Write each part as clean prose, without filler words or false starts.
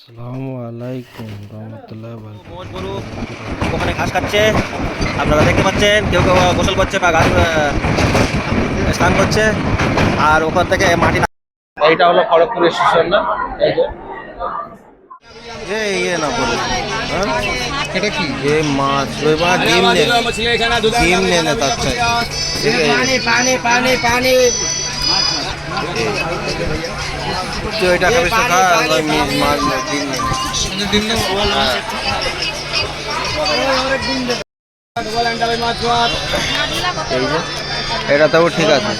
আসসালামু আলাইকুম রহমতুল্লাহ মোষ গরু ওখানে ঘাস খাচ্ছে, আপনারা দেখতে পাচ্ছেন। কেউ কেউ গোসল করছে বা ঘাস স্নান করছে, আর ওখান থেকে মাটি। এইটা হলো খড়গপুর স্টেশন না? এই যে ইয়ে না বলুন, এটা কি ये माछ ওই মাছ ডিম নে ডিম নে না তার চাই তুই এটা খাবি তো খা, মাছ ডিম নে। এই যে এটাতেও ঠিক আছে।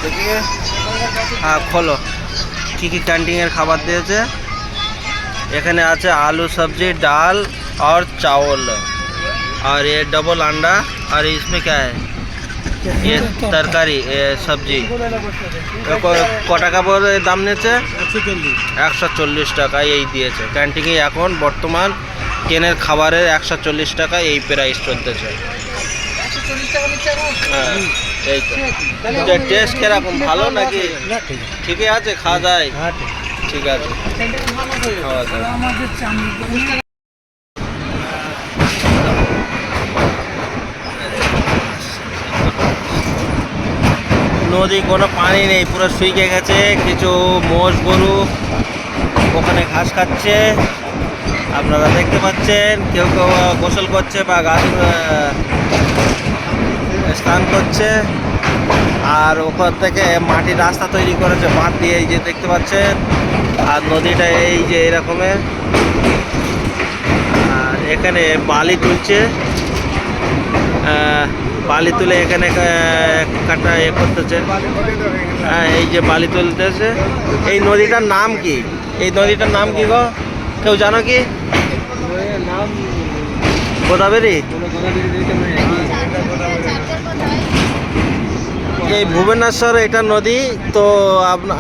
देखिए हाँ खोलो की कैंटीन খাবার দিয়েছে। এখানে আছে आलू सब्जी दाल और चावल और ये डबल अंडा और इसमें क्या है ये तरकारी ये सब्जी ক টাকা পরে দাম নিয়েছে? 140 টাকা এই দিয়েছে। ক্যান্টিনে এখন বর্তমান ট্রেনের খাবারের 140 টাকা এই প্রাইস চলতেছে। হ্যাঁ এই তো টেস্ট কিরকম, ভালো নাকি? ঠিকই আছে, খাওয়া যায়? ঠিক আছে, খাওয়া যায়। নদী কোনো পানি নেই, পুরো শুকিয়ে গেছে। কিছু মোষ গরু ওখানে ঘাস খাচ্ছে, আপনারা দেখতে পাচ্ছেন। কেউ কেউ গোসল করছে বা গাছ স্নান করছে, আর ওখান থেকে মাটির রাস্তা তৈরি করেছে বাঁধ দিয়ে, এই যে দেখতে পাচ্ছেন। আর নদীটা এই যে এরকমের, আর এখানে বালি তুলছে, বালি তুলে এখানে কাটা এ করতেছে। এই যে বালি তুলতেছে। এই নদীটার নাম কি? এই নদীটার নাম কি গো, কেউ জানো কি? গোদাবরী। এই ভুবনেশ্বর এটা নদী তো,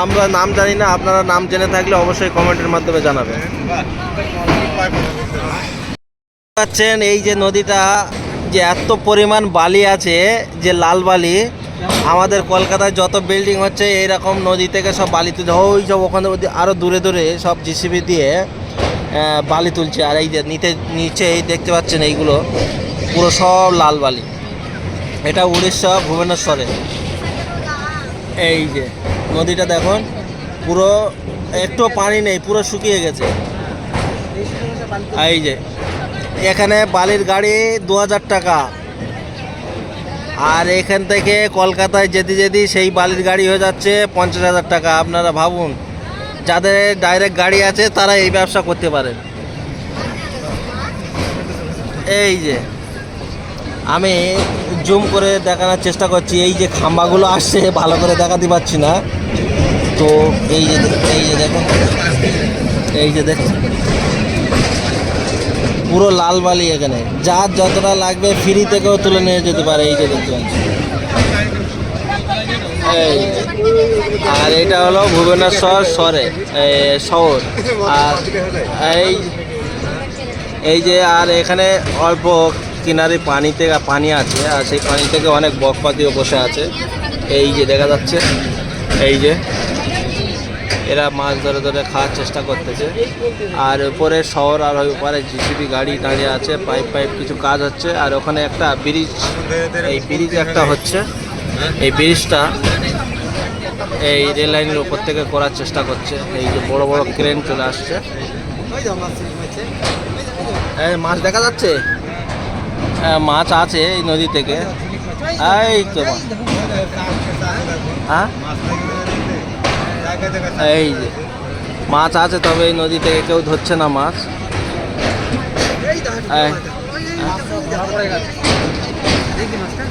আমরা নাম জানি না, আপনারা নাম জেনে থাকলে অবশ্যই কমেন্টের মাধ্যমে জানাবেন। পাচ্ছেন এই যে নদীটা, যে এত পরিমাণ বালি আছে, যে লাল বালি। আমাদের কলকাতায় যত বিল্ডিং হচ্ছে এইরকম নদী থেকে সব বালি তুলছে, ওই সব ওখানে আরও দূরে দূরে সব জিসিবি দিয়ে বালি তুলছে। আর এই যে নিচে এই দেখতে পাচ্ছেন এইগুলো পুরো সব লাল বালি। এটা উড়িষ্যা ভুবনেশ্বরে। এই যে নদীটা দেখুন, পুরো একটু পানি নেই, পুরো শুকিয়ে গেছে। এই যে এখানে বালির গাড়ি 2000 টাকা, আর এখান থেকে কলকাতায় যেতে সেই বালির গাড়ি হয়ে যাচ্ছে 50,000 টাকা। আপনারা ভাবুন, যাদের ডাইরেক্ট গাড়ি আছে তারা এই ব্যবসা করতে পারেন। এই যে আমি জুম করে দেখানোর চেষ্টা করছি, এই যে খাম্বাগুলো আসছে ভালো করে দেখাতে পারছি না তো। এই যে দেখুন, এই যে দেখুন পুরো লাল বালি। এখানে যার যতটা লাগবে ফ্রি থেকেও তুলে নিয়ে যেতে পারে। এই যে দেখতে পাচ্ছি, এই আর এটা হলো ভুবনেশ্বর শহর। আর এই যে আর এখানে অল্প কিনারে পানি আছে, আর সেই পানি থেকে অনেক বকপাতিও বসে আছে। এই যে দেখা যাচ্ছে, এই যে এরা মাছ ধরে ধরে খাওয়ার চেষ্টা করতেছে। আর উপরে শহর, আর ওই উপরে জিসিবি গাড়ি দাঁড়িয়ে আছে, পাইপ কিছু কাজ হচ্ছে। আর ওখানে একটা ব্রিজ, এই ব্রিজ একটা হচ্ছে। এই ব্রিজটা এই রেল লাইনের উপর থেকে করার চেষ্টা করছে। এই যে বড় বড় ক্রেন চলে আসছে। এই মাছ দেখা যাচ্ছে, মাছ আছে এই নদী থেকে। এই তো হ্যাঁ, এই যে মাছ আছে, তবে এই নদী থেকে কেউ ধরছে না মাছ।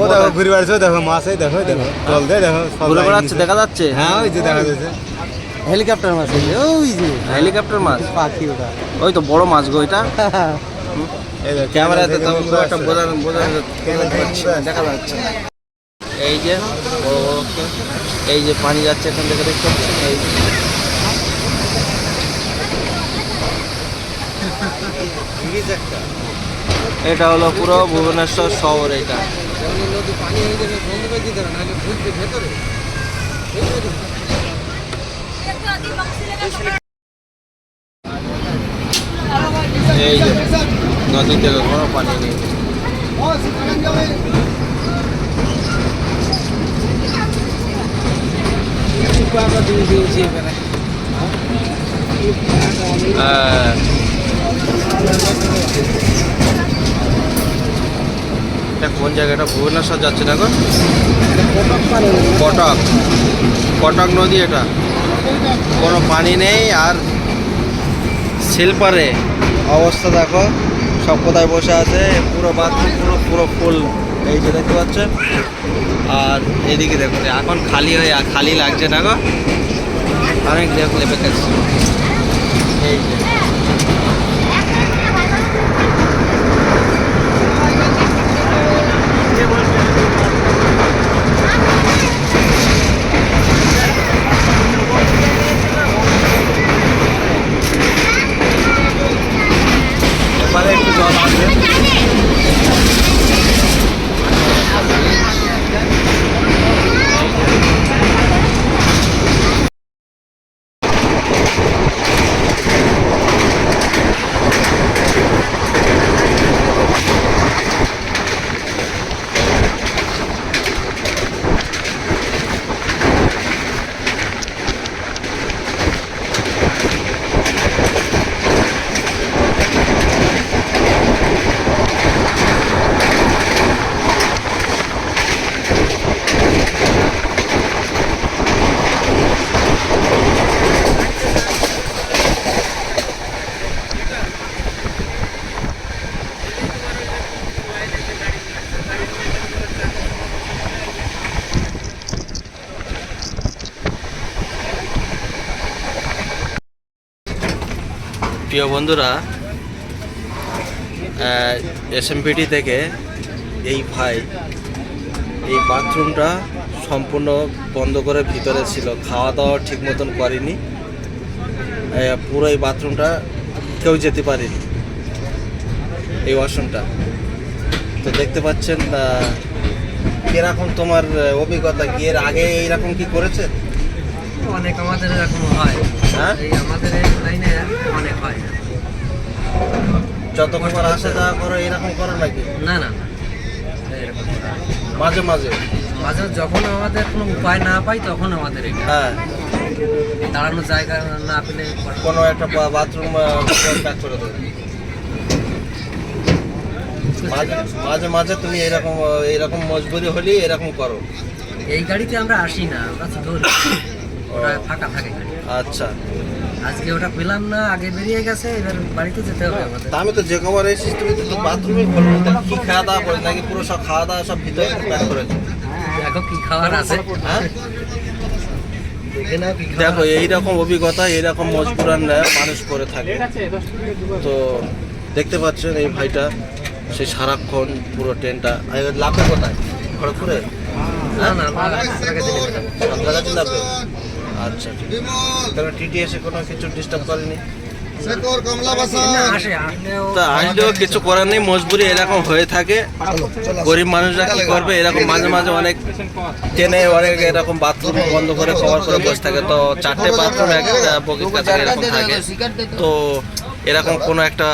ও দেখো ঘুরে বেড়াচ্ছে, দেখো মাছ, এই দেখো দেখো জল দিয়ে দেখো ঘুরে বেড়াচ্ছে, দেখা যাচ্ছে। হ্যাঁ ওই যে দেখা যাচ্ছে হেলিকপ্টার মাছ, ওই যে হেলিকপ্টার মাছ, পাখি ওটা, ওই তো বড় মাছ গো এটা। এই দেখ ক্যামেরাতে তো খুব একটা বোঝানো ক্যামেরা দেখা যাচ্ছে না। এই যে বড় বড় এই যে পানি যাচ্ছে এখান থেকে দেখতে পাচ্ছেন। এই এটা হলো পুরো ভুবনেশ্বর শহর। এটা এই যে নদী থেকে কোনো পানি নেই। এটা কোন জায়গাটা? ভুবনেশ্বর যাচ্ছে না গো? কটক, কটক নদী। এটা কোনো পানি নেই। আর শিল্পারে অবস্থা দেখো, সব কোথায় বসে আছে। পুরো বাথরুম পুরো পুরো ফুল, এই যে দেখতে পাচ্ছেন। আর এদিকে দেখুন এখন খালি হয়ে খালি লাগছে না গো, অনেক লেপে গেছে। এই যে এবারে একটু জল আসবে। প্রিয় বন্ধুরা, এসএমপিটি থেকে এই ভাই এই বাথরুমটা সম্পূর্ণ বন্ধ করে ভিতরে ছিল, খাওয়া দাওয়া ঠিক মতন করেনি। পুরো এই বাথরুমটা কেউ যেতে পারেনি, এই ওয়াশরুমটা। তো দেখতে পাচ্ছেন কিরকম তোমার অভিজ্ঞতা কি? এর আগে এইরকম কি করেছে? অনেক আমাদের এরকম হয়। হ্যাঁ, এই আমাদের এই লাইনে অনেক হয়। যতক্ষণ আসে যাওয়া করো এরকম করো নাকি? না না না, এরকম করা হয়। মাঝে মাঝে মাঝে যখন আমাদের কোনো উপায় না পাই তখন আমাদের এটা হ্যাঁ, দাঁড়ানোর জায়গা না পেলে কোনো একটা বাথরুম প্যাক করে দেবে। মাঝে মাঝে তুমি এরকম মজবুরি হলে এরকম করো। এই গাড়িতে আমরা আসি না, আমরা ধরি, ওটা ফাঁকা থাকে গাড়ি। আচ্ছা, আজকে ওটা পেলাম না, আগে বেরিয়ে গেছে, এবার বাড়িতে যেতে হবে আমাদের। তা আমি তো যে কবার এসেছি তুমি তো বাথরুমে খোলো না, কি খাওয়া দাওয়া করে নাকি পুরো সব খাওয়া দাওয়া সব ভিতরে প্যাক করেছে? দেখো কি খাবার আছে, হ্যাঁ দেখে নাও কি দেখো, এইরকম অভিজ্ঞতা এইরকম মজবুরান মানুষ করে থাকে। তো দেখতে পাচ্ছেন এই ভাইটা সে সারাক্ষণ পুরো ট্রেনটা লাভে কোথায়? খড়গপুরে? না না, সাঁতরাগাছি নেমে যাবো। সাঁতরাগাছি লাভে? আচ্ছা, ঠিক আছে। কারণ টিটি এসে কোনো কিছু ডিস্টার্ব করেনি? না, আসে, আসলেও তা আসলেও কিছু করার নেই, মজবুরি এরকম হয়ে থাকে। গরিব মানুষরা কি করবে? এরকম মাঝে মাঝে অনেক ট্রেনে অনেক এরকম বাথরুম বন্ধ করে কভার করে বসে থাকে। তো 4টে বাথরুম একটা বগির কাছে এরকম থাকে। তো এরকম কোনো একটা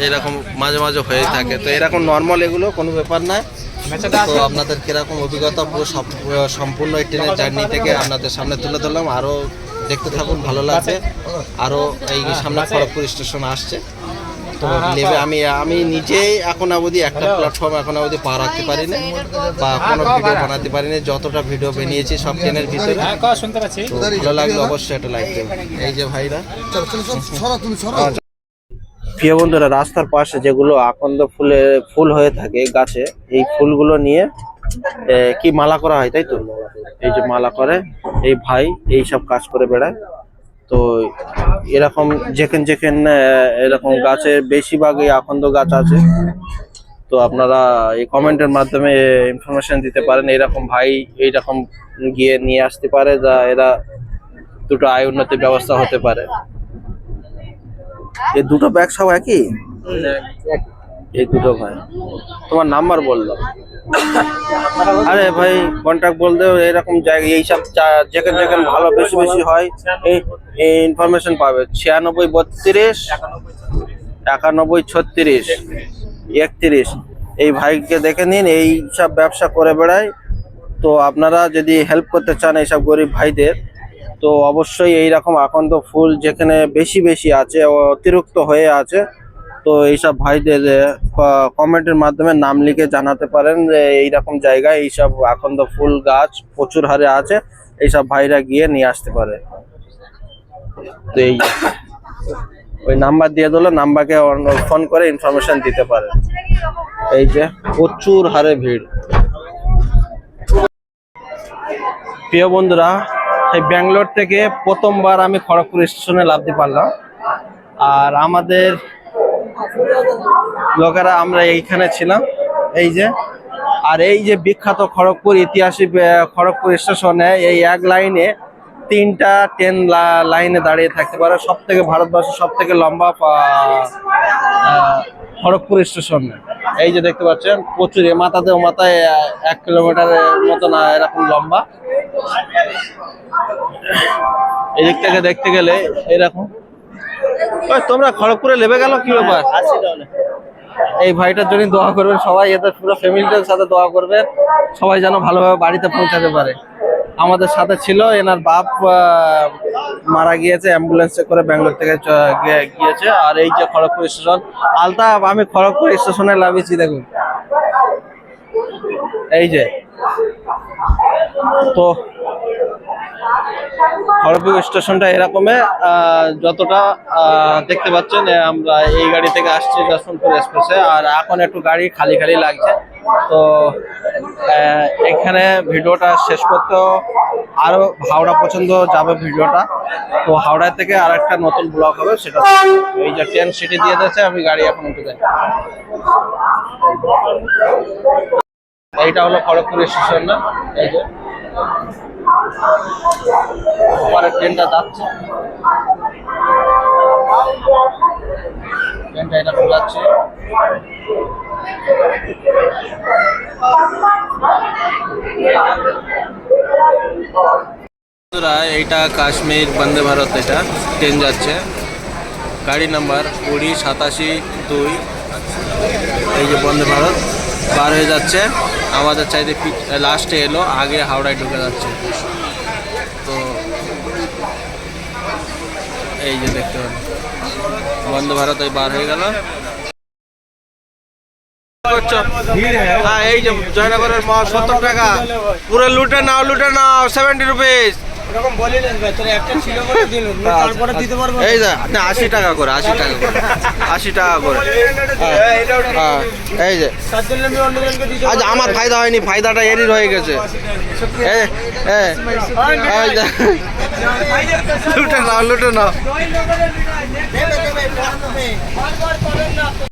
এরকম মাঝে মাঝে হয়ে থাকে। তো এরকম নর্মাল, এগুলো কোনো ব্যাপার না। তো আপনাদের কিরকম অভিজ্ঞতা পুরো সম্পূর্ণ এই ট্রেনের জার্নি থেকে আপনাদের সামনে তুলে ধরলাম। আরও দেখতে থাকুন, ভালো লাগবে। আরও এই সামনে খড়গপুর স্টেশন আসছে। তো নেবে আমি নিজেই এখন অবধি একটা প্ল্যাটফর্ম এখন অবধি পা রাখতে পারিনি বা কোনো ভিডিও বানাতে পারিনি। যতটা ভিডিও বানিয়েছি সব ট্রেনের ভিতরে। তো ভালো লাগলে অবশ্যই একটা লাইক দেবেন। এই যে ভাইরা, প্রিয় বন্ধুরা, রাস্তার পাশে যেগুলো আকন্দ ফুল হয়ে থাকে গাছে, এই ফুলগুলো নিয়ে কি মালা করা হয়, তাই তো? এই যে মালা করে এই ভাই এই সব কাজ করে বেড়ায়। তো তো এরকম যেখানে যেখানে এরকম গাছের বেশিরভাগই আকন্দ গাছ আছে, তো আপনারা এই কমেন্টের মাধ্যমে ইনফরমেশন দিতে পারেন। এরকম ভাই এইরকম গিয়ে নিয়ে আসতে পারে, যা এরা দুটো আয় উন্নতির ব্যবস্থা হতে পারে। এই দুটো ব্যাগ সব একই? এই দুটো ভাই তোমার নাম্বার বললো? আরে ভাই কন্ট্যাক্ট বলতে এরকম জায়গা এইসব যেখানে যেখানে ভালো বেশি বেশি হয় এই ইনফরমেশন পাবে। 96 32 91 36 31 এই ভাইকে দেখে নিন, এই সব ব্যবসা করে বেড়ায়। তো আপনারা যদি হেল্প করতে চান এইসব গরিব ভাইদের, তো অবশ্যই এইরকম আকন্দ ফুল যেখানে বেশি বেশি আছে, অতিরিক্ত হয়ে আছে, তো এইসব ভাইদের কমেন্টের মাধ্যমে নাম লিখে জানাতে পারেন যে এইরকম জায়গায় এইসব আকন্দ ফুল গাছ প্রচুর হারে আছে, এইসব ভাইরা গিয়ে নিয়ে আসতে পারে। তো এই ওই নাম্বার দিয়ে দিল, নাম্বারকে ফোন করে ইনফরমেশন দিতে পারে। এই যে প্রচুর হারে ভিড়। প্রিয় বন্ধুরা, এই ব্যাঙ্গালোর থেকে প্রথমবার আমি খড়গপুর স্টেশনে নামতে পারলাম। আর আমাদের লোকেরা আমরা এইখানে ছিলাম, এই যে। আর এই যে বিখ্যাত খড়গপুর ঐতিহাসিক খড়গপুর স্টেশনে এই এক লাইনে 3টা ট্রেন লাইনে দাঁড়িয়ে থাকতে পারে। সব থেকে ভারতবর্ষের সব থেকে লম্বা খড়গপুর স্টেশন। এই যে দেখতে পাচ্ছেন প্রচুর, এ মাথাতে ও মাথায় 1 কিলোমিটারের মতো না এরকম লম্বা। এদিক থেকে দেখতে গেলে এরকম। তোমরা খড়গপুরে লেবে গেল, কি ব্যাপার? এই ভাইটার জন্য দোয়া করবেন সবাই, এদের পুরো ফ্যামিলিটার সাথে দোয়া করবেন, সবাই যেন ভালোভাবে বাড়িতে পৌঁছাতে পারে। আমাদের সাথে ছিল, এনার বাপ মারা গিয়েছে, অ্যাম্বুলেন্সে করে ব্যাঙ্গালোর থেকে গিয়েছে। আর এই যে খড়গপুর স্টেশন, আলতা আমি খড়গপুর স্টেশনে লাভিয়েছি, দেখুন এই যে। তো খড়গপুর স্টেশনটা এরকমই, যতটা দেখতে পাচ্ছেন। আমরা এই গাড়ি থেকে আসছি যশবন্তপুর এক্সপ্রেসে, আর এখন একটু গাড়ি খালি খালি লাগছে। তো এখানে ভিডিওটা শেষ করতেও আরো হাওড়া পর্যন্ত যাবে ভিডিওটা। তো হাওড়া থেকে আর একটা নতুন ব্লগ হবে, সেটা এই যে ট্রেন সিটি দিয়ে দিয়েছে, আমি গাড়ি এখন উঠে যাই। এইটা হলো খড়গপুর স্টেশন না, এই যে পরে ট্রেনটা যাচ্ছে, ট্রেনটা এরকম যাচ্ছে। এইটা কাশ্মীর বন্দে ভারত, এটা ট্রেন যাচ্ছে, গাড়ি নাম্বার 2087-2। এই যে বন্দে ভারত বার হয়ে যাচ্ছে, আমাদের চাইতে লাস্টে এলো, আগে হাওড়ায় ঢুকে যাচ্ছে। তো এই যে দেখতে পাবেন বন্দে ভারত এই বার হয়ে গেল। হ্যাঁ, এই যে জয়নগরের 70 টাকা পুরো লুটে নাও 70 রুপিস। এই যে 80 টাকা করে, 80 টাকা করে, 80 টাকা করে। এই যে আজ আমার ফায়দা হয়নি, ফায়দাটা এরই রয়ে গেছে। লুটে নাও।